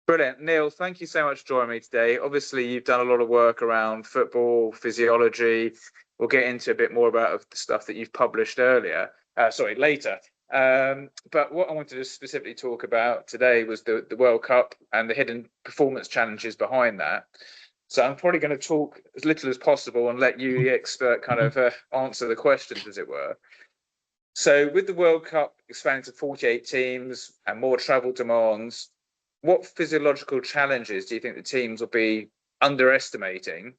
Brilliant. Neil, thank you so much for joining me today. Obviously, you've done a lot of work around football, physiology. We'll get into a bit more about the stuff that you've published later. But what I wanted to specifically talk about today was the World Cup and the hidden performance challenges behind that. So I'm probably going to talk as little as possible and let you, the expert, kind of answer the questions, as it were. So with the World Cup expanding to 48 teams and more travel demands, what physiological challenges do you think the teams will be underestimating?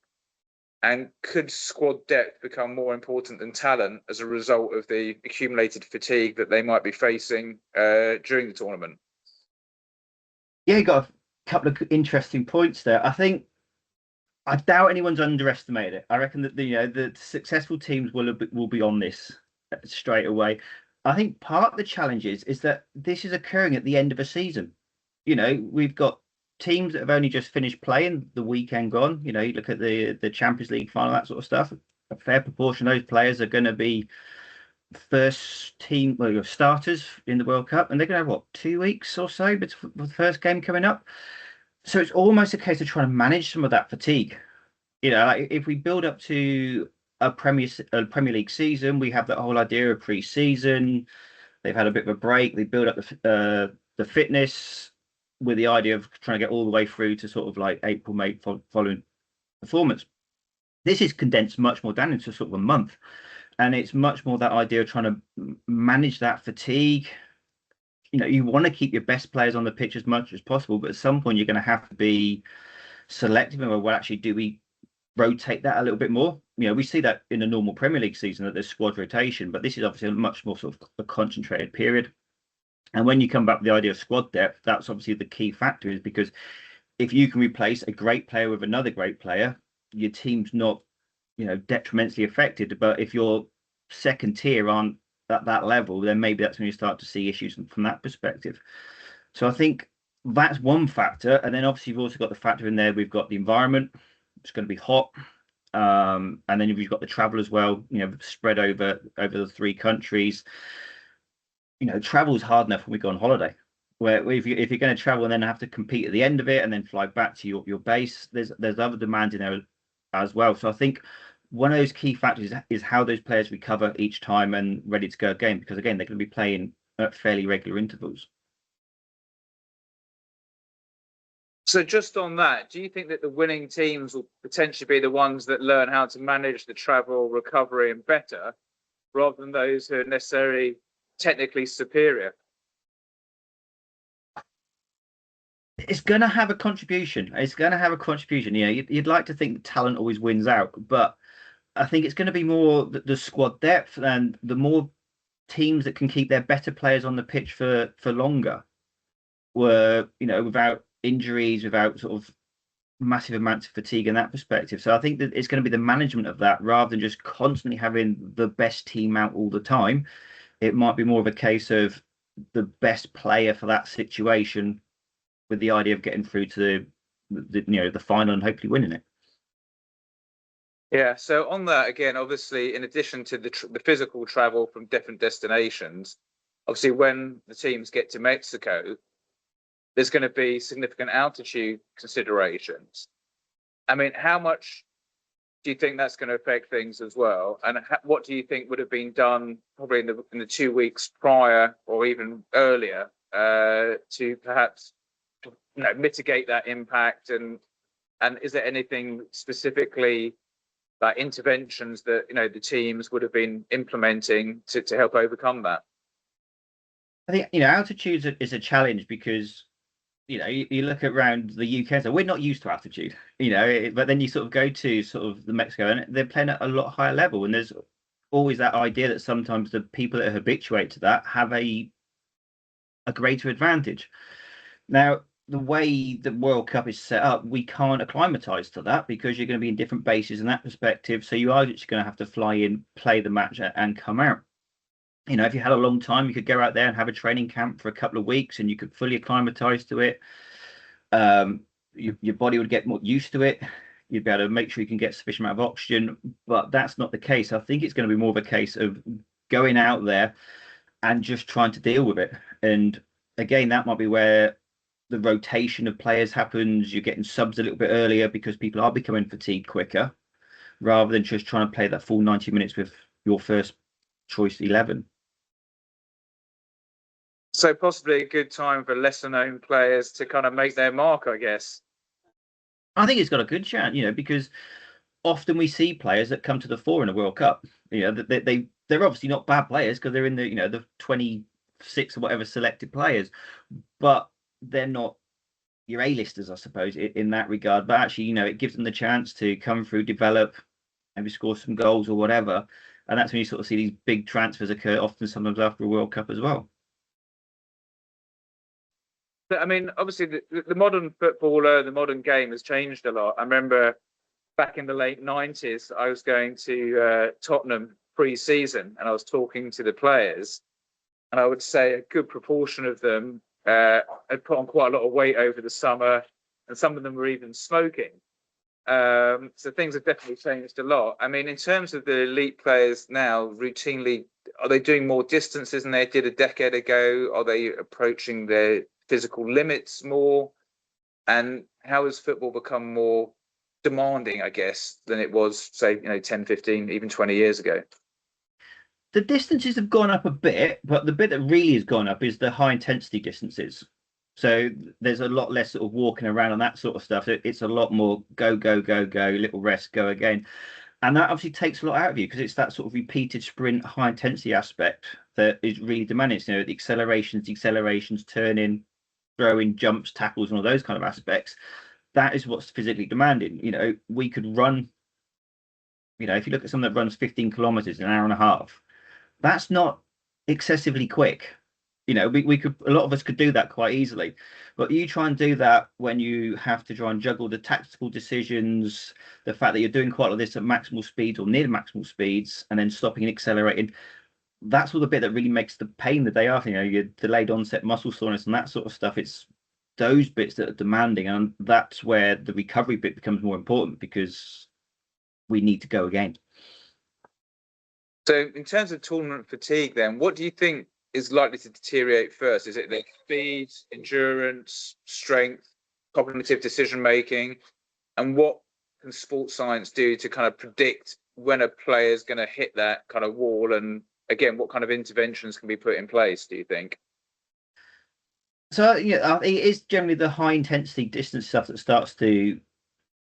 And could squad depth become more important than talent as a result of the accumulated fatigue that they might be facing during the tournament? Yeah, you got a couple of interesting points there. I doubt anyone's underestimated it. I reckon that the successful teams will be on this straight away. I think part of the challenge is that this is occurring at the end of a season. We've got teams that have only just finished playing the weekend gone. You look at the Champions League final, that sort of stuff. A fair proportion of those players are going to be first team starters in the World Cup, and they're going to have 2 weeks or so before the first game coming up. So it's almost a case of trying to manage some of that fatigue. Like if we build up to a Premier League season, we have that whole idea of pre-season. They've had a bit of a break. They build up the fitness with the idea of trying to get all the way through to sort of like April, May following performance. This is condensed much more down into sort of a month, and it's much more that idea of trying to manage that fatigue. You want to keep your best players on the pitch as much as possible, but at some point you're going to have to be selective and well, actually, do we rotate that a little bit more? We see that in a normal Premier League season that there's squad rotation, but this is obviously a much more sort of a concentrated period. And when you come back with the idea of squad depth, that's obviously the key factor, is because if you can replace a great player with another great player, your team's not, detrimentally affected. But if your second tier aren't at that level, then maybe that's when you start to see issues from that perspective. So I think that's one factor. And then obviously you've also got the factor in there. We've got the environment. It's going to be hot. And then you've got the travel as well, spread over the 3 countries. Travel is hard enough when we go on holiday, where if you're going to travel and then have to compete at the end of it and then fly back to your base, there's other demand in there as well. So I think one of those key factors is how those players recover each time and ready to go again, because again, they're going to be playing at fairly regular intervals. So just on that, do you think that the winning teams will potentially be the ones that learn how to manage the travel, recovery, and better, rather than those who are necessarily technically superior? It's going to have a contribution. You'd like to think talent always wins out, but I think it's going to be more the squad depth and the more teams that can keep their better players on the pitch for longer, without injuries, without sort of massive amounts of fatigue in that perspective. So I think that it's going to be the management of that rather than just constantly having the best team out all the time. It might be more of a case of the best player for that situation, with the idea of getting through to the final and hopefully winning it. Yeah. So on that, again, obviously, in addition to the physical travel from different destinations, obviously, when the teams get to Mexico, there's going to be significant altitude considerations. I mean, how much do you think that's going to affect things as well? And what do you think would have been done probably in the 2 weeks prior or even earlier to perhaps mitigate that impact? And is there anything specifically like interventions that the teams would have been implementing to help overcome that? I think altitude is a challenge because you look around the UK, so we're not used to altitude, but then you sort of go to sort of the Mexico and they're playing at a lot higher level. And there's always that idea that sometimes the people that are habituated to that have a greater advantage. Now, the way the World Cup is set up, we can't acclimatise to that because you're going to be in different bases in that perspective. So you are just going to have to fly in, play the match and come out. If you had a long time, you could go out there and have a training camp for a couple of weeks and you could fully acclimatise to it. Your body would get more used to it. You'd be able to make sure you can get sufficient amount of oxygen, but that's not the case. I think it's going to be more of a case of going out there and just trying to deal with it. And again, that might be where the rotation of players happens. You're getting subs a little bit earlier because people are becoming fatigued quicker, rather than just trying to play that full 90 minutes with your first choice 11. So possibly a good time for lesser known players to kind of make their mark, I guess. I think it's got a good chance, because often we see players that come to the fore in a World Cup. They're obviously not bad players because they're in the 26 or whatever selected players, but they're not your A-listers, I suppose, in that regard. But actually, it gives them the chance to come through, develop, maybe score some goals or whatever. And that's when you sort of see these big transfers occur, often sometimes after a World Cup as well. But I mean, obviously, the modern footballer, the modern game has changed a lot. I remember back in the late 90s, I was going to Tottenham pre-season and I was talking to the players, and I would say a good proportion of them had put on quite a lot of weight over the summer, and some of them were even smoking. So things have definitely changed a lot. I mean, in terms of the elite players now, routinely, are they doing more distances than they did a decade ago? Are they approaching their physical limits more? And how has football become more demanding, I guess, than it was, say, 10, 15, even 20 years ago? The distances have gone up a bit, but the bit that really has gone up is the high intensity distances. So there's a lot less sort of walking around and that sort of stuff. It's a lot more go, go, go, go, little rest, go again. And that obviously takes a lot out of you because it's that sort of repeated sprint, high intensity aspect that is really demanding. The accelerations, decelerations, turning, throwing, jumps, tackles, and all those kind of aspects. That is what's physically demanding. We could run, if you look at someone that runs 15 kilometers in an hour and a half, that's not excessively quick. We could, a lot of us could do that quite easily, but you try and do that when you have to try and juggle the tactical decisions, the fact that you're doing quite a lot of this at maximal speeds or near maximal speeds, and then stopping and accelerating. That's all the bit that really makes the pain the day after. Your delayed onset muscle soreness and that sort of stuff. It's those bits that are demanding, and that's where the recovery bit becomes more important because we need to go again. So in terms of tournament fatigue, then, what do you think is likely to deteriorate first? Is it the speed, endurance, strength, cognitive decision making? And what can sports science do to kind of predict when a player is going to hit that kind of wall? And again, what kind of interventions can be put in place, do you think? So it is generally the high intensity distance stuff that starts to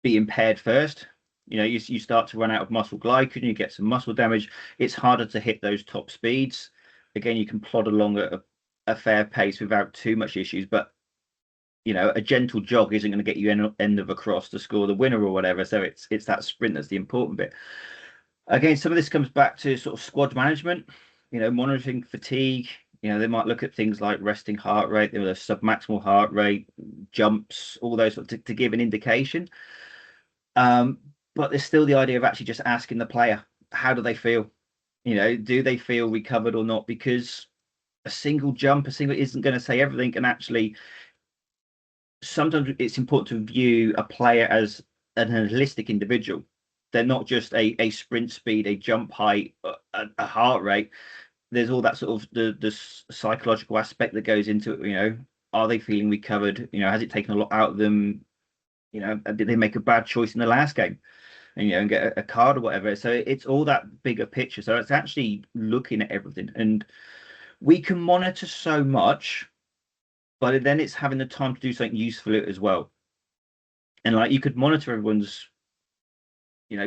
be impaired first. You start to run out of muscle glycogen, you get some muscle damage. It's harder to hit those top speeds. Again, you can plod along at a fair pace without too much issues, but a gentle jog isn't going to get you end of a cross to score the winner or whatever. So it's that sprint that's the important bit. Again, some of this comes back to sort of squad management, monitoring fatigue. They might look at things like resting heart rate, the submaximal heart rate, jumps, all those to give an indication. But there's still the idea of actually just asking the player, how do they feel? Do they feel recovered or not? Because a single jump, isn't going to say everything. And actually, sometimes it's important to view a player as an holistic individual. They're not just a sprint speed, a jump height, a heart rate. There's all that sort of the psychological aspect that goes into it. Are they feeling recovered? Has it taken a lot out of them? Did they make a bad choice in the last game? And get a card or whatever. So it's all that bigger picture. So it's actually looking at everything, and we can monitor so much, but then it's having the time to do something useful as well. And like you could monitor everyone's,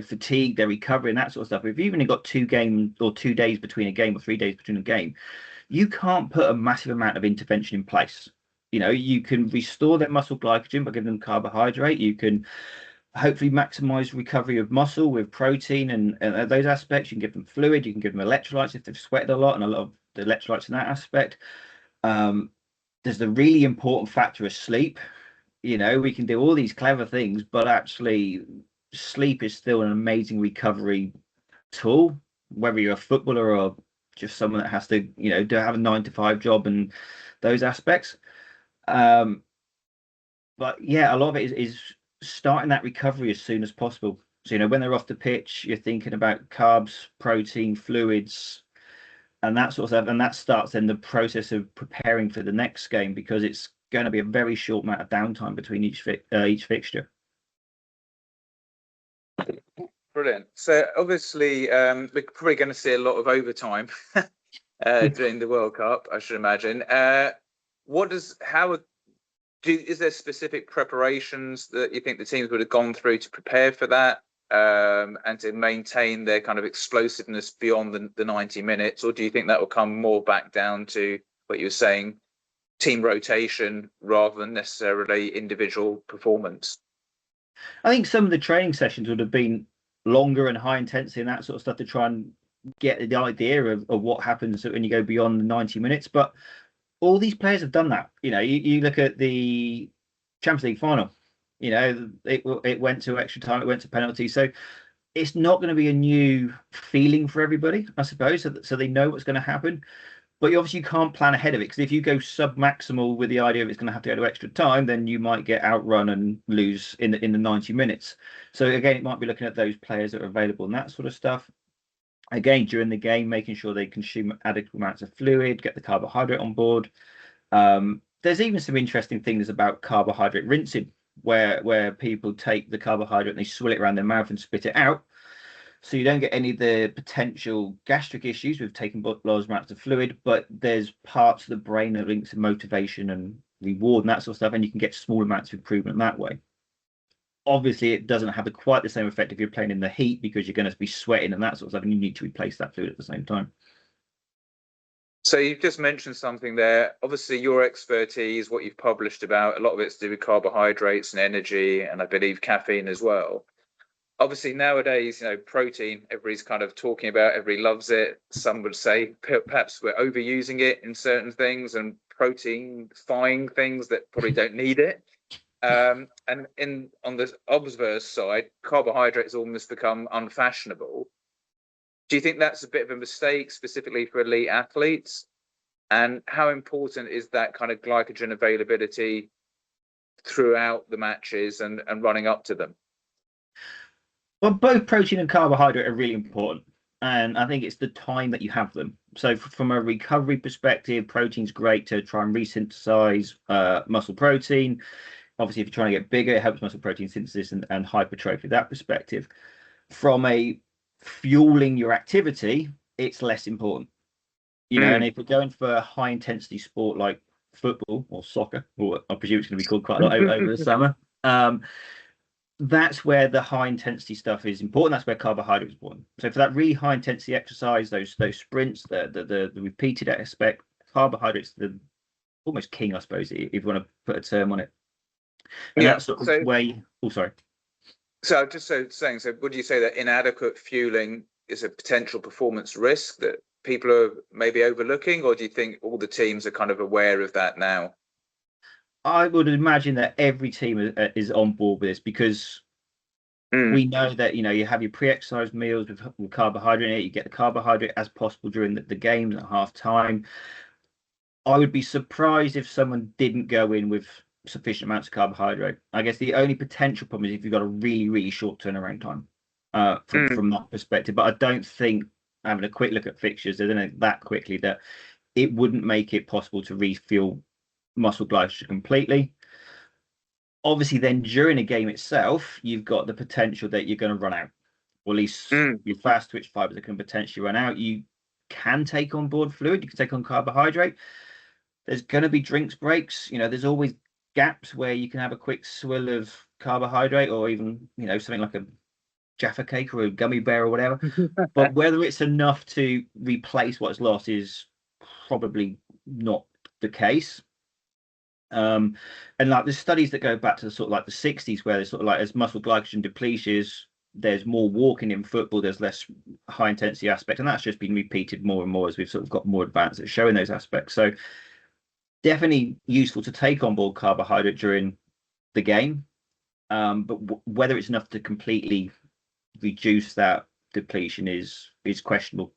fatigue, their recovery, and that sort of stuff. If you've only got 2 games or 2 days between a game or 3 days between a game, you can't put a massive amount of intervention in place. You can restore their muscle glycogen by giving them carbohydrate. You can hopefully maximize recovery of muscle with protein and those aspects. You can give them fluid, you can give them electrolytes if they've sweated a lot, and a lot of the electrolytes in that aspect. There's the really important factor of sleep. We can do all these clever things, but actually sleep is still an amazing recovery tool, whether you're a footballer or just someone that has to to have a 9 to 5 job and those aspects. But yeah, a lot of it is starting that recovery as soon as possible. So, when they're off the pitch, you're thinking about carbs, protein, fluids, and that sort of stuff. And that starts then the process of preparing for the next game, because it's going to be a very short amount of downtime between each fixture. Brilliant. So obviously, we're probably going to see a lot of overtime during the World Cup, I should imagine. Is there specific preparations that you think the teams would have gone through to prepare for that, and to maintain their kind of explosiveness beyond the 90 minutes? Or do you think that will come more back down to what you were saying, team rotation rather than necessarily individual performance? I think some of the training sessions would have been longer and high intensity and that sort of stuff to try and get the idea of what happens when you go beyond the 90 minutes. But all these players have done that. You look at the Champions League final, it went to extra time, it went to penalty. So it's not going to be a new feeling for everybody, I suppose, so they know what's going to happen. But you obviously can't plan ahead of it, because if you go sub-maximal with the idea of it's going to have to go to extra time, then you might get outrun and lose in the 90 minutes. So again, it might be looking at those players that are available and that sort of stuff. Again, during the game, making sure they consume adequate amounts of fluid, get the carbohydrate on board. There's even some interesting things about carbohydrate rinsing, where people take the carbohydrate and they swill it around their mouth and spit it out. So you don't get any of the potential gastric issues with taking large amounts of fluid, but there's parts of the brain that links to motivation and reward and that sort of stuff, and you can get small amounts of improvement that way. Obviously, it doesn't have quite the same effect if you're playing in the heat, because you're going to be sweating and that sort of stuff, and you need to replace that fluid at the same time. So you've just mentioned something there. Obviously, your expertise, what you've published about, a lot of it's to do with carbohydrates and energy, and I believe caffeine as well. Obviously, nowadays, protein, everybody's kind of talking about, everybody loves it. Some would say perhaps we're overusing it in certain things and protein-fying things that probably don't need it. And on the obverse side, carbohydrates almost become unfashionable. Do you think that's a bit of a mistake, specifically for elite athletes? And how important is that kind of glycogen availability throughout the matches and running up to them? Well, both protein and carbohydrate are really important, and I think it's the time that you have them. So from a recovery perspective, protein's great to try and resynthesize muscle protein. Obviously, if you're trying to get bigger, it helps muscle protein synthesis and hypertrophy, that perspective. From a fueling your activity, it's less important. And if we're going for a high intensity sport like football or soccer, or I presume it's going to be called quite a lot over the summer, that's where the high intensity stuff is important. That's where carbohydrate is important. So for that really high intensity exercise, those sprints, the repeated aspect, carbohydrates the almost king, I suppose, if you want to put a term on it. And that's sort of way. Oh, sorry. So just saying, would you say that inadequate fueling is a potential performance risk that people are maybe overlooking, or do you think all the teams are kind of aware of that now? I would imagine that every team is on board with this, because we know that you have your pre-exercise meals with carbohydrate in it. You get the carbohydrate as possible during the games at half time. I would be surprised if someone didn't go in with sufficient amounts of carbohydrate. I guess the only potential problem is if you've got a really, really short turnaround time from that perspective. But I don't think, having a quick look at fixtures, they're doing it that quickly, that it wouldn't make it possible to refuel muscle glycogen completely. Obviously, then during a game itself, you've got the potential that you're going to run out, or at least your fast twitch fibers that can potentially run out. You can take on board fluid, you can take on carbohydrate. There's going to be drinks breaks. There's always gaps where you can have a quick swill of carbohydrate, or even something like a Jaffa cake or a gummy bear or whatever. But whether it's enough to replace what's lost is probably not the case. And like the studies that go back to sort of like the 60s, where there's sort of like, as muscle glycogen depletes, there's more walking in football, there's less high intensity aspect, and that's just been repeated more and more as we've sort of got more advanced at showing those aspects. So definitely useful to take on board carbohydrate during the game, but whether it's enough to completely reduce that depletion is questionable.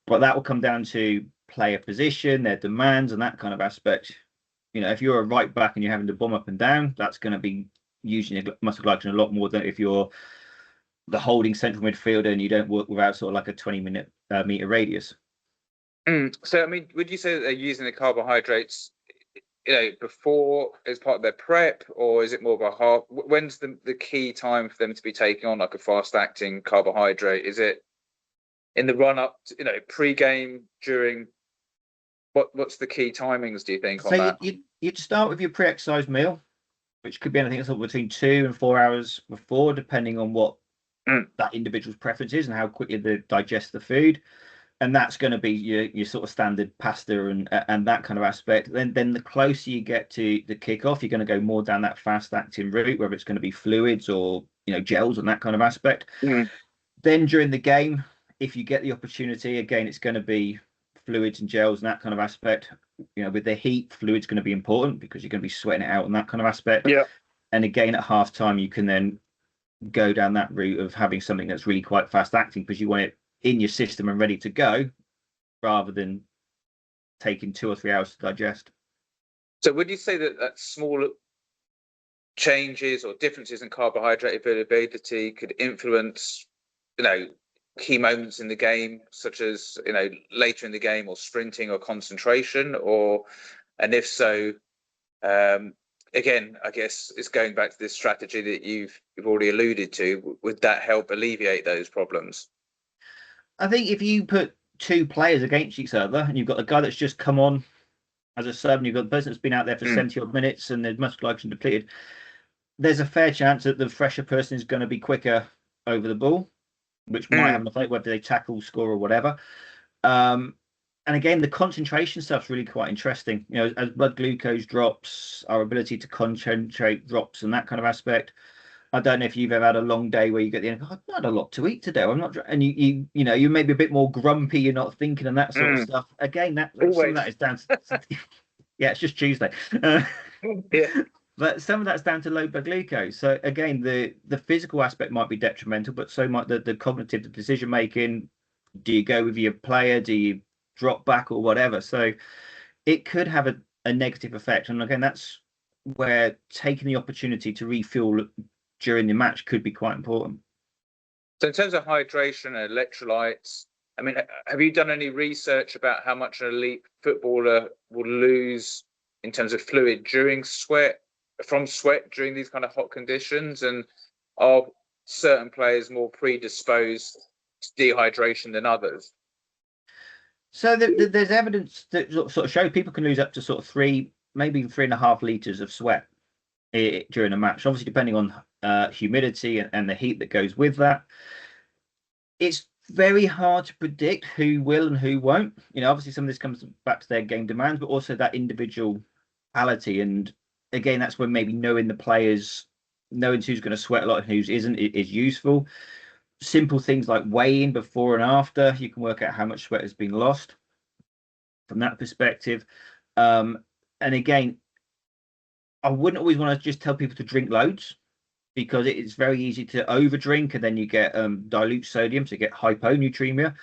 But that will come down to player position, their demands, and that kind of aspect. If you're a right back and you're having to bomb up and down, that's going to be using your muscle glycogen a lot more than if you're the holding central midfielder and you don't work without sort of like a 20-minute meter radius. So, I mean, would you say that they're using the carbohydrates before as part of their prep, or is it more of a half? When's the key time for them to be taking on like a fast acting carbohydrate? Is it in the run up to, pre-game, during? What's the key timings, do you think, on So that? you'd start with your pre-exercise meal, which could be anything sort of between 2 and 4 hours before, depending on what that individual's preference is and how quickly they digest the food. And that's going to be your sort of standard pasta and that kind of aspect. Then the closer you get to the kickoff, you're going to go more down that fast acting route, whether it's going to be fluids or gels and that kind of aspect. Then during the game, if you get the opportunity, again, it's going to be fluids and gels and that kind of aspect. With the heat, fluids going to be important because you're going to be sweating it out and that kind of aspect. Yeah. And again, at halftime, you can then go down that route of having something that's really quite fast acting because you want it in your system and ready to go, rather than taking 2 or 3 hours to digest. So would you say that small changes or differences in carbohydrate availability could influence, key moments in the game, such as, later in the game, or sprinting or concentration, and if so, again, I guess it's going back to this strategy that you've already alluded to. Would that help alleviate those problems? I think if you put 2 players against each other and you've got the guy that's just come on as a sub and you've got the person that's been out there for 70 odd minutes and there's muscle glycogen depleted, there's a fair chance that the fresher person is going to be quicker over the ball, which might have an effect whether they tackle, score, or whatever. And again, the concentration stuff's really quite interesting. As blood glucose drops, our ability to concentrate drops and that kind of aspect. I don't know if you've ever had a long day where you get the end, I've not had a lot to eat today. I'm not, and you may be a bit more grumpy. You're not thinking and that sort of stuff. Again, some of that is down to yeah, it's just Tuesday. Yeah. But some of that's down to low blood glucose. So again, the physical aspect might be detrimental, but so might the cognitive, the decision making. Do you go with your player? Do you drop back or whatever? So it could have a negative effect. And again, that's where taking the opportunity to refuel during the match could be quite important. So in terms of hydration and electrolytes, I mean, have you done any research about how much an elite footballer will lose in terms of fluid from sweat during these kind of hot conditions? And are certain players more predisposed to dehydration than others? So there's evidence that sort of show people can lose up to sort of 3, maybe even 3.5 liters of sweat during a match, obviously depending on humidity and the heat that goes with that. It's very hard to predict who will and who won't. Obviously some of this comes back to their game demands, but also that individuality. And again, that's when maybe knowing the players, knowing who's going to sweat a lot and who isn't, is useful. Simple things like weighing before and after, you can work out how much sweat has been lost from that perspective. And again, I wouldn't always want to just tell people to drink loads, because it's very easy to overdrink and then you get dilute sodium, so you get hyponatremia,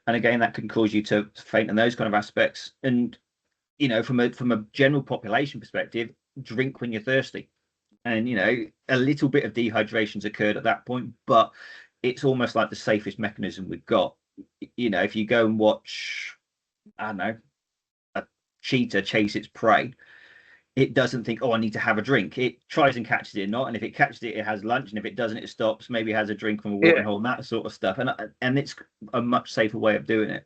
and again that can cause you to faint and those kind of aspects. And from a general population perspective, drink when you're thirsty, and a little bit of dehydration's occurred at that point, but it's almost like the safest mechanism we've got. If you go and watch, I don't know, a cheetah chase its prey, it doesn't think, oh, I need to have a drink. It tries and catches it or not. And if it catches it, it has lunch. And if it doesn't, it stops, maybe has a drink from a watering hole and that sort of stuff. And it's a much safer way of doing it.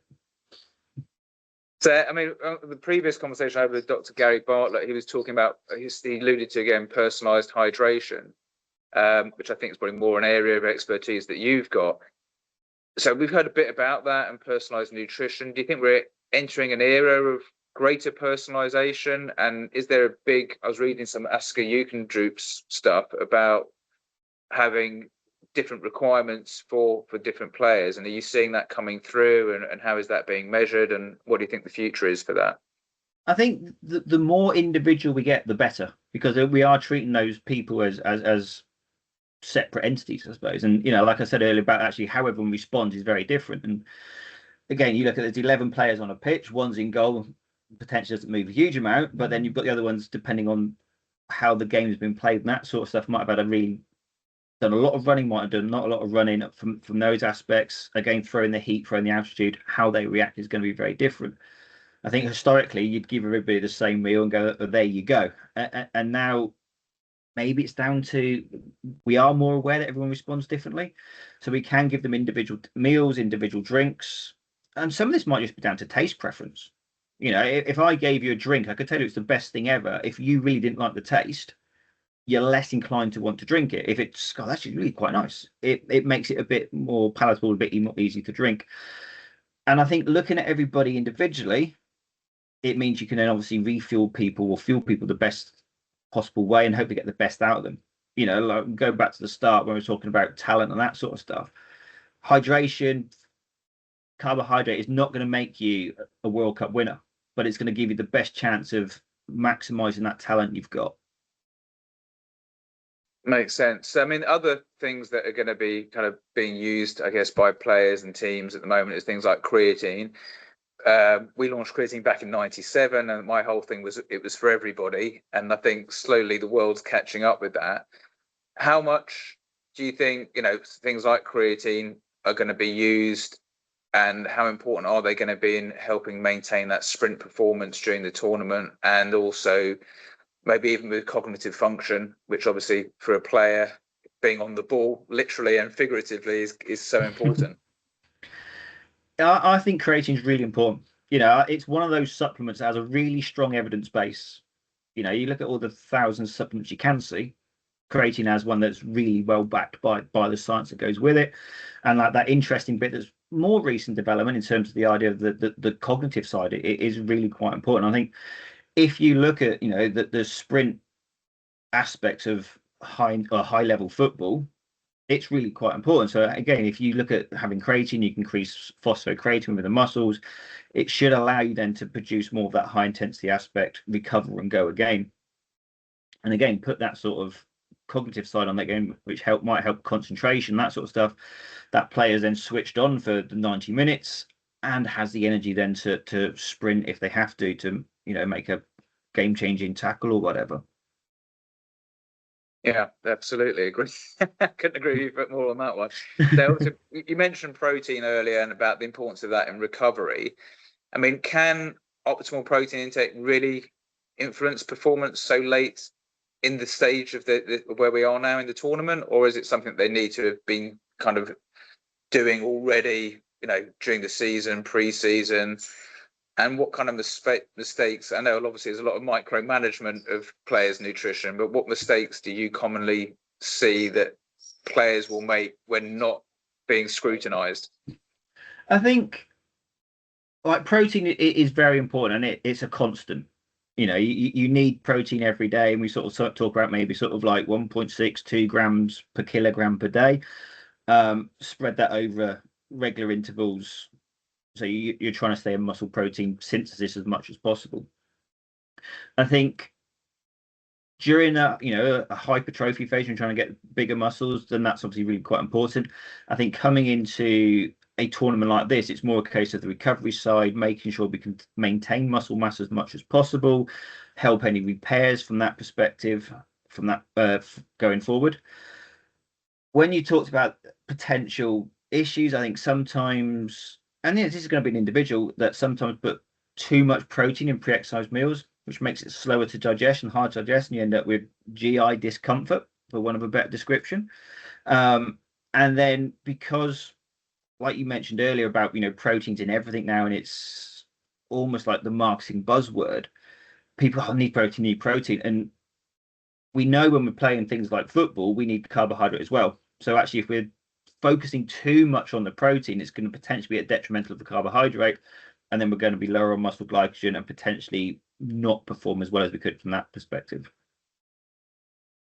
So, I mean, the previous conversation I had with Dr. Gary Bartlett, he was talking about, he alluded to, again, personalised hydration, which I think is probably more an area of expertise that you've got. So we've heard a bit about that and personalised nutrition. Do you think we're entering an era of greater personalization? And is there I was reading some Asker Jukendroop's stuff about having different requirements for different players, and are you seeing that coming through, and how is that being measured, and what do you think the future is for that? I think the more individual we get, the better, because we are treating those people as separate entities, I suppose. And like I said earlier, about actually how everyone responds is very different. And again, you look at there's 11 players on a pitch, one's in goal, potentially doesn't move a huge amount, but then you've got the other ones, depending on how the game has been played and that sort of stuff, might have had done a lot of running, might have done not a lot of running from those aspects. Again, throwing the heat, throwing the altitude, how they react is going to be very different. I think historically you'd give everybody the same meal and go, oh, there you go. And now maybe it's down to we are more aware that everyone responds differently. So we can give them individual meals, individual drinks. And some of this might just be down to taste preference. You know, if I gave you a drink, I could tell you it's the best thing ever. If you really didn't like the taste, you're less inclined to want to drink it. If it's, God, that's really quite nice. It makes it a bit more palatable, a bit more easy to drink. And I think looking at everybody individually, it means you can then obviously refuel people or fuel people the best possible way and hopefully get the best out of them. You know, like go back to the start when we were talking about talent and that sort of stuff. Hydration, carbohydrate is not going to make you a World Cup winner, but it's going to give you the best chance of maximizing that talent you've got. Makes sense. I mean, other things that are going to be kind of being used, I guess, by players and teams at the moment is things like creatine. We launched creatine back in '97, and my whole thing was it was for everybody. And I think slowly the world's catching up with that. How much do you think, things like creatine are going to be used, and how important are they going to be in helping maintain that sprint performance during the tournament, and also maybe even with cognitive function, which obviously for a player being on the ball, literally and figuratively, is so important. I think creatine is really important. You know, it's one of those supplements that has a really strong evidence base. You know, you look at all the thousands of supplements you can see, creatine has one that's really well backed by the science that goes with it. And like that interesting bit that's more recent development in terms of the idea of the cognitive side, it is really quite important. I think if you look at, the sprint aspects of high level football, it's really quite important. So again, if you look at having creatine, you can increase phosphocreatine with the muscles. It should allow you then to produce more of that high intensity aspect, recover and go again. And again, put that sort of cognitive side on that game, which might help concentration, that sort of stuff. That player's then switched on for the 90 minutes and has the energy then to sprint if they have to make a game changing tackle or whatever. Yeah, absolutely agree. Couldn't agree with you a bit more on that one. So you mentioned protein earlier and about the importance of that in recovery. I mean, can optimal protein intake really influence performance so late in the stage of the where we are now in the tournament, or is it something they need to have been kind of doing already, during the season, pre-season? And what kind of mistakes? I know obviously there's a lot of micromanagement of players' nutrition, but what mistakes do you commonly see that players will make when not being scrutinized? I think like protein is very important, and it's a constant. You need protein every day, and we sort of talk about maybe sort of like 1.6, 2 grams per kilogram per day. Spread that over regular intervals. So you're trying to stay in muscle protein synthesis as much as possible. I think during a hypertrophy phase, when you're trying to get bigger muscles, then that's obviously really quite important. I think coming into a tournament like this, it's more a case of the recovery side, making sure we can maintain muscle mass as much as possible, help any repairs from that perspective, from that going forward. When you talked about potential issues, I think sometimes, and this is going to be an individual, that sometimes put too much protein in pre-exercise meals, which makes it slower to digest and hard to digest, and you end up with GI discomfort, for one of a better description. And then because, like you mentioned earlier about, proteins in everything now, and it's almost like the marketing buzzword, people need protein. And we know when we're playing things like football, we need carbohydrate as well. So actually, if we're focusing too much on the protein, it's going to potentially be a detrimental of the carbohydrate, and then we're going to be lower on muscle glycogen and potentially not perform as well as we could from that perspective.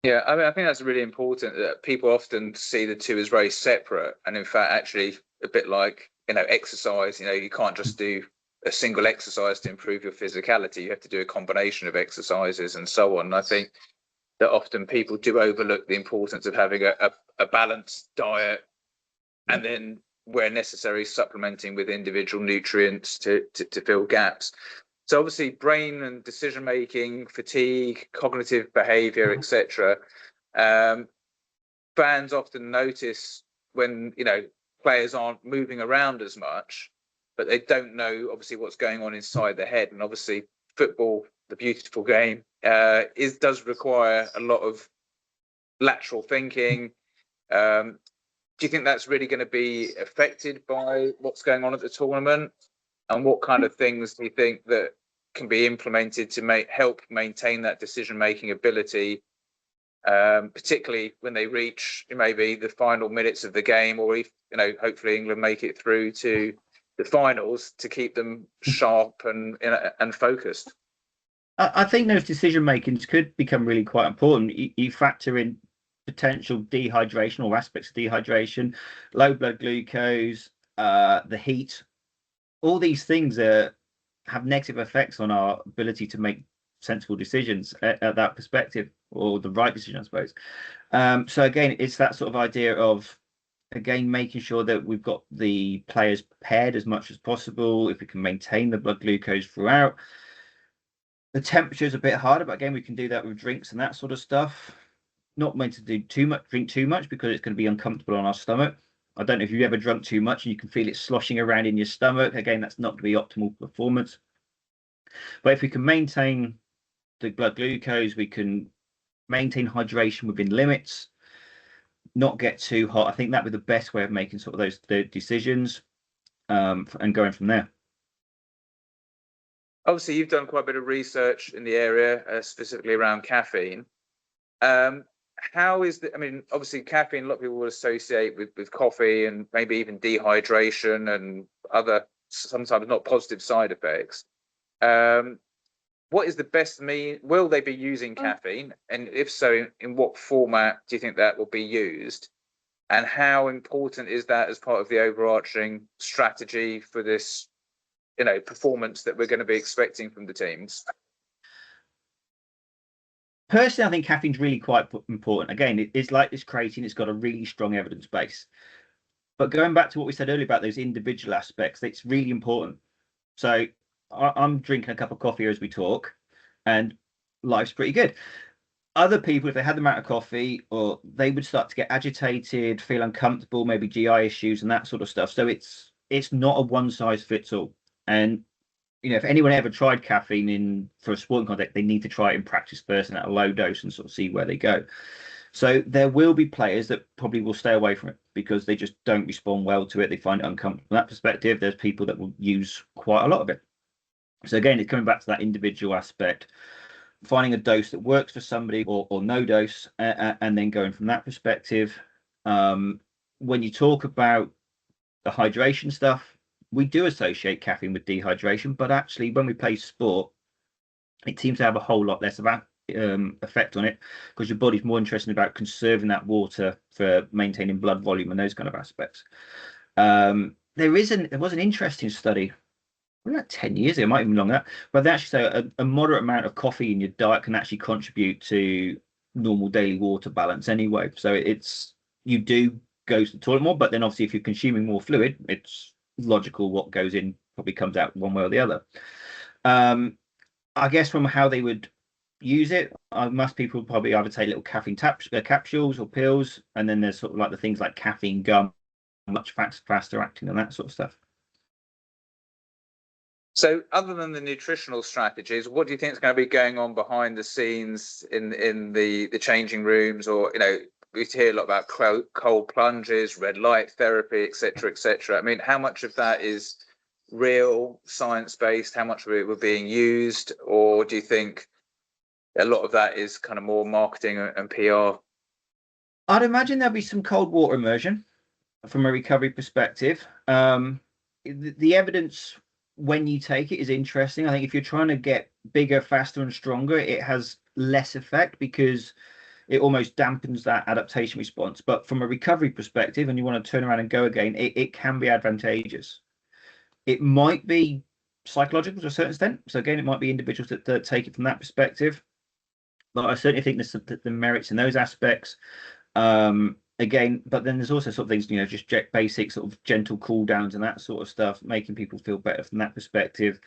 Yeah, I mean, I think that's really important, that people often see the two as very separate, and in fact, actually, a bit like exercise. You can't just do a single exercise to improve your physicality. You have to do a combination of exercises and so on. And I think that often people do overlook the importance of having a balanced diet, and then where necessary supplementing with individual nutrients to fill gaps. So obviously brain and decision making, fatigue, cognitive behavior, etc. Fans often notice when players aren't moving around as much, but they don't know obviously what's going on inside their head. And obviously football, the beautiful game, does require a lot of lateral thinking. Do you think that's really going to be affected by what's going on at the tournament? And what kind of things do you think that can be implemented to help maintain that decision-making ability, particularly when they reach maybe the final minutes of the game, or if, hopefully England make it through to the finals, to keep them sharp and focused? I think those decision makings could become really quite important. You factor in potential dehydration or aspects of dehydration, low blood glucose, the heat. All these things have negative effects on our ability to make sensible decisions at that perspective, or the right decision, I suppose. So again, it's that sort of idea of, again, making sure that we've got the players prepared as much as possible. If we can maintain the blood glucose throughout. The temperature is a bit harder, but again, we can do that with drinks and that sort of stuff. Not meant to drink too much, because it's going to be uncomfortable on our stomach. I don't know if you've ever drunk too much and you can feel it sloshing around in your stomach. Again, that's not going to be optimal performance. But if we can maintain the blood glucose, we can maintain hydration within limits, not get too hot. I think that would be the best way of making sort of the decisions, and going from there. Obviously, you've done quite a bit of research in the area, specifically around caffeine. How is the? I mean, obviously, caffeine, a lot of people will associate with coffee and maybe even dehydration and other sometimes not positive side effects. What is the best mean? Will they be using caffeine? And if so, in what format do you think that will be used? And how important is that as part of the overarching strategy for this, performance that we're going to be expecting from the teams? Personally, I think caffeine's really quite important. Again, it's like this creatine, it's got a really strong evidence base. But going back to what we said earlier about those individual aspects, it's really important. So I'm drinking a cup of coffee as we talk, and life's pretty good. Other people, if they had the amount of coffee, or they would start to get agitated, feel uncomfortable, maybe GI issues and that sort of stuff. So it's not a one size fits all. And if anyone ever tried caffeine for a sporting context, they need to try it in practice first and at a low dose and sort of see where they go. So there will be players that probably will stay away from it because they just don't respond well to it. They find it uncomfortable from that perspective. There's people that will use quite a lot of it. So again, it's coming back to that individual aspect, finding a dose that works for somebody, or no dose, and then going from that perspective. When you talk about the hydration stuff, we do associate caffeine with dehydration, but actually when we play sport, it seems to have a whole lot less of that effect on it, because your body's more interested about conserving that water for maintaining blood volume and those kind of aspects. There was an interesting study about 10 years ago, it might even be longer, but they actually say a moderate amount of coffee in your diet can actually contribute to normal daily water balance anyway. So you do go to the toilet more, but then obviously if you're consuming more fluid, it's logical what goes in probably comes out one way or the other. I guess from how they would use it, most people probably either take little caffeine capsules or pills, and then there's sort of like the things like caffeine gum, much faster acting and that sort of stuff. So other than the nutritional strategies, what do you think is going to be going on behind the scenes in the changing rooms? Or, we hear a lot about cold plunges, red light therapy, etc., etc. I mean, how much of that is real science-based? How much of it were being used? Or do you think a lot of that is kind of more marketing and PR? I'd imagine there'll be some cold water immersion from a recovery perspective. The evidence when you take it is interesting. I think if you're trying to get bigger, faster and stronger, it has less effect because it almost dampens that adaptation response. But from a recovery perspective, and you want to turn around and go again, it can be advantageous. It might be psychological to a certain extent. So again, it might be individuals that take it from that perspective. But I certainly think there's the merits in those aspects. Again, but then there's also sort of things, just basic sort of gentle cool downs and that sort of stuff, making people feel better from that perspective.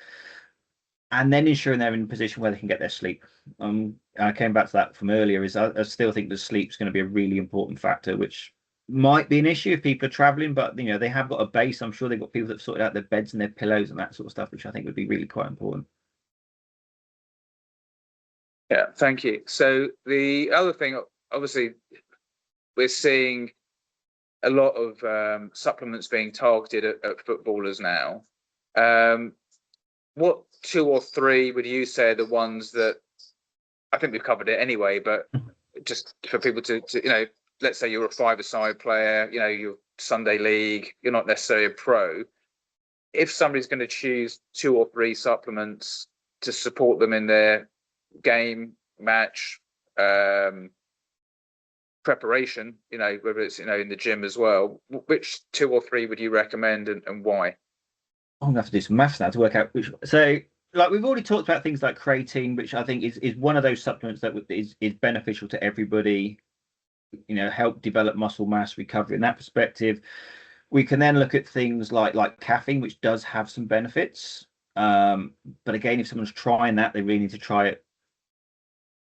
And then ensuring they're in a position where they can get their sleep. I came back to that from earlier, I still think the sleep is going to be a really important factor, which might be an issue if people are traveling, but they have got a base. I'm sure they've got people that have sorted out their beds and their pillows and that sort of stuff, which I think would be really quite important. Yeah, thank you. So the other thing, obviously, we're seeing a lot of supplements being targeted at footballers now. What 2 or 3 would you say are the ones that, I think we've covered it anyway, but just for people to let's say you're a five-a-side player, you're Sunday league, you're not necessarily a pro. If somebody's going to choose 2 or 3 supplements to support them in their game, match, preparation, whether it's in the gym as well, which 2 or 3 would you recommend, and why? I'm gonna have to do some maths now to work out which. So, like we've already talked about things like creatine, which I think is one of those supplements that is beneficial to everybody. Help develop muscle mass, recovery in that perspective. We can then look at things like caffeine, which does have some benefits. But again, if someone's trying that, they really need to try it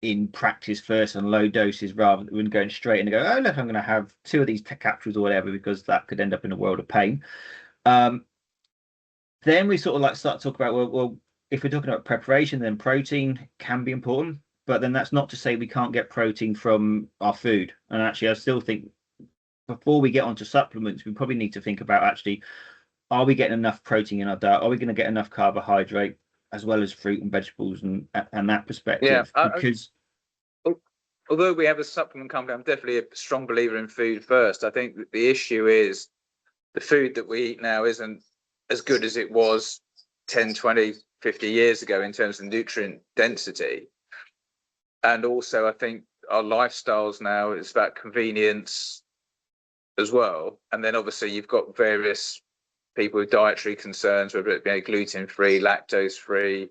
in practice first and low doses rather than going straight in and go, oh look, I'm going to have 2 of these capsules or whatever, because that could end up in a world of pain. Then we sort of start to talk about, well, if we're talking about preparation, then protein can be important, but then that's not to say we can't get protein from our food. And actually, I still think before we get onto supplements, we probably need to think about actually, are we getting enough protein in our diet? Are we going to get enough carbohydrate as well as fruit and vegetables and that perspective? Yeah, because although we have a supplement company, I'm definitely a strong believer in food first. I think that the issue is the food that we eat now isn't as good as it was 10, 20, 50 years ago in terms of nutrient density. And also, I think our lifestyles now is about convenience as well. And then obviously you've got various people with dietary concerns, whether it be gluten-free, lactose-free,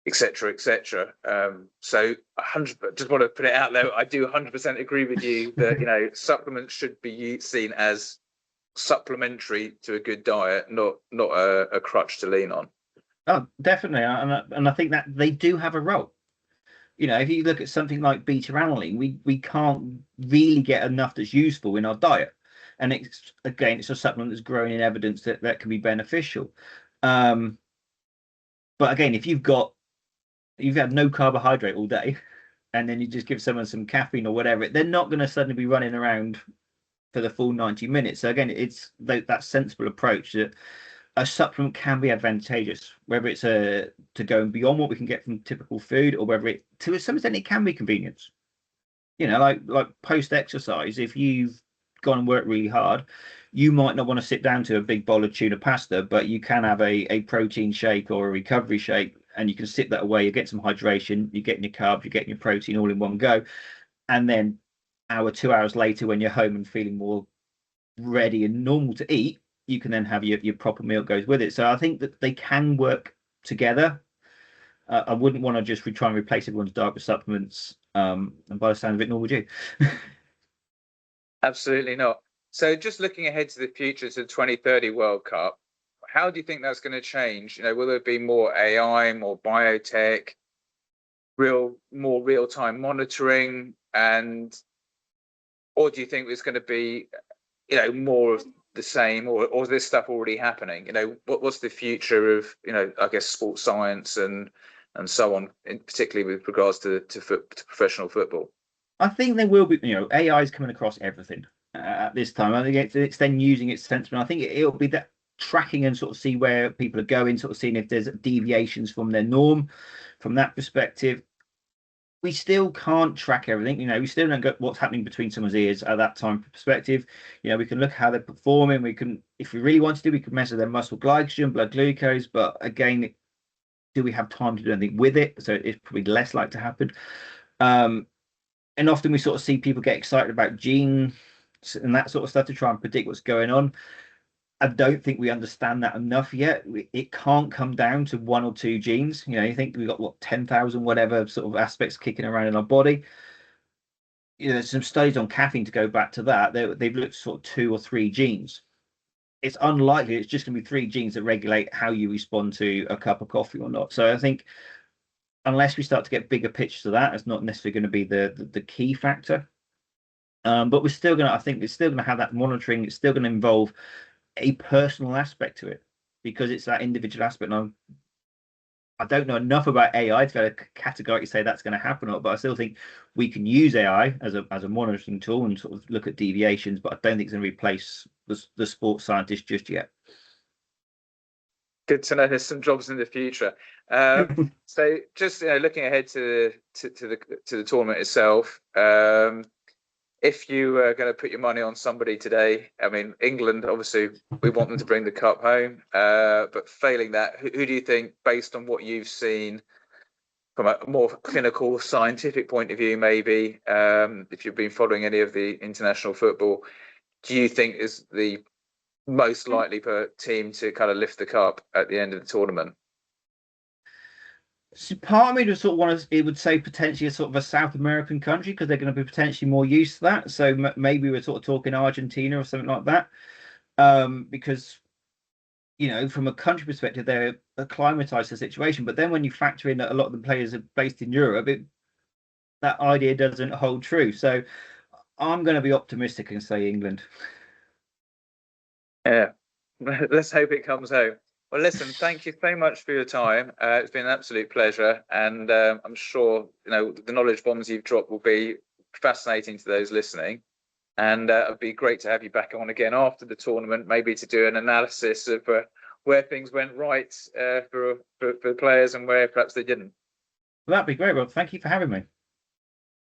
etc., etc. So 100, just want to put it out there, I do 100% agree with you that supplements should be seen as supplementary to a good diet, not a crutch to lean on. Oh, definitely, and I think that they do have a role. If you look at something like beta alanine, we can't really get enough that's useful in our diet, and it's a supplement that's growing in evidence that can be beneficial. But again, if you've had no carbohydrate all day, and then you just give someone some caffeine or whatever, they're not going to suddenly be running around for the full 90 minutes. So again, it's that sensible approach that a supplement can be advantageous, whether it's to go beyond what we can get from typical food, or whether it, to some extent, it can be convenience. Like post exercise, if you've gone and worked really hard, you might not want to sit down to a big bowl of tuna pasta, but you can have a protein shake or a recovery shake, and you can sit that away. You get some hydration, you're getting your carbs, you're getting your protein all in one go, and then 2 hours later, when you're home and feeling more ready and normal to eat, you can then have your proper meal goes with it. So I think that they can work together. I wouldn't want to just try and replace everyone's diet with supplements. And by the sound of it, nor would you. Absolutely not. So just looking ahead to the future, to the 2030 World Cup, how do you think that's going to change? Will there be more AI, more biotech, more real-time monitoring, or do you think there's going to be more of the same, or is this stuff already happening? What's the future of I guess sports science and so on, particularly with regards to professional football? I think there will be, AI is coming across everything at this time. I think it's then using its sentiment. I think it'll be that tracking and sort of see where people are going, sort of seeing if there's deviations from their norm. From that perspective, we still can't track everything. We still don't get what's happening between someone's ears at that time perspective. We can look at how they're performing. We can, if we really want to, we can measure their muscle glycogen, blood glucose. But again, do we have time to do anything with it? So it's probably less likely to happen. And often we sort of see people get excited about genes and that sort of stuff to try and predict what's going on. I don't think we understand that enough yet. It can't come down to 1 or 2 genes. You think we've got 10,000 whatever sort of aspects kicking around in our body. There's some studies on caffeine to go back to that. They've looked sort of 2 or 3 genes. It's unlikely it's just going to be 3 genes that regulate how you respond to a cup of coffee or not. So I think unless we start to get bigger pictures of that, it's not necessarily going to be the key factor. But we're still going to, I think we're still going to have that monitoring. It's still going to involve a personal aspect to it because it's that individual aspect. And I don't know enough about AI to be able to categorically say that's going to happen or not, but I still think we can use AI as a monitoring tool and sort of look at deviations, but I don't think it's going to replace the sports scientist just yet. Good to know there's some jobs in the future. So just looking ahead to the tournament itself, if you were going to put your money on somebody today, I mean, England, obviously, we want them to bring the cup home. But failing that, who do you think, based on what you've seen from a more clinical, scientific point of view, maybe, if you've been following any of the international football, do you think is the most likely per team to kind of lift the cup at the end of the tournament? So part of me just sort of want to, it would say potentially a sort of a South American country because they're going to be potentially more used to that. So maybe we're sort of talking Argentina or something like that. Because, from a country perspective, they're acclimatized to the situation. But then when you factor in that a lot of the players are based in Europe, that idea doesn't hold true. So I'm going to be optimistic and say England. Yeah, let's hope it comes home. Well, listen, thank you so much for your time. It's been an absolute pleasure, and I'm sure the knowledge bombs you've dropped will be fascinating to those listening. And it'd be great to have you back on again after the tournament, maybe to do an analysis of where things went right for players and where perhaps they didn't. Well, that'd be great, Rob. Thank you for having me.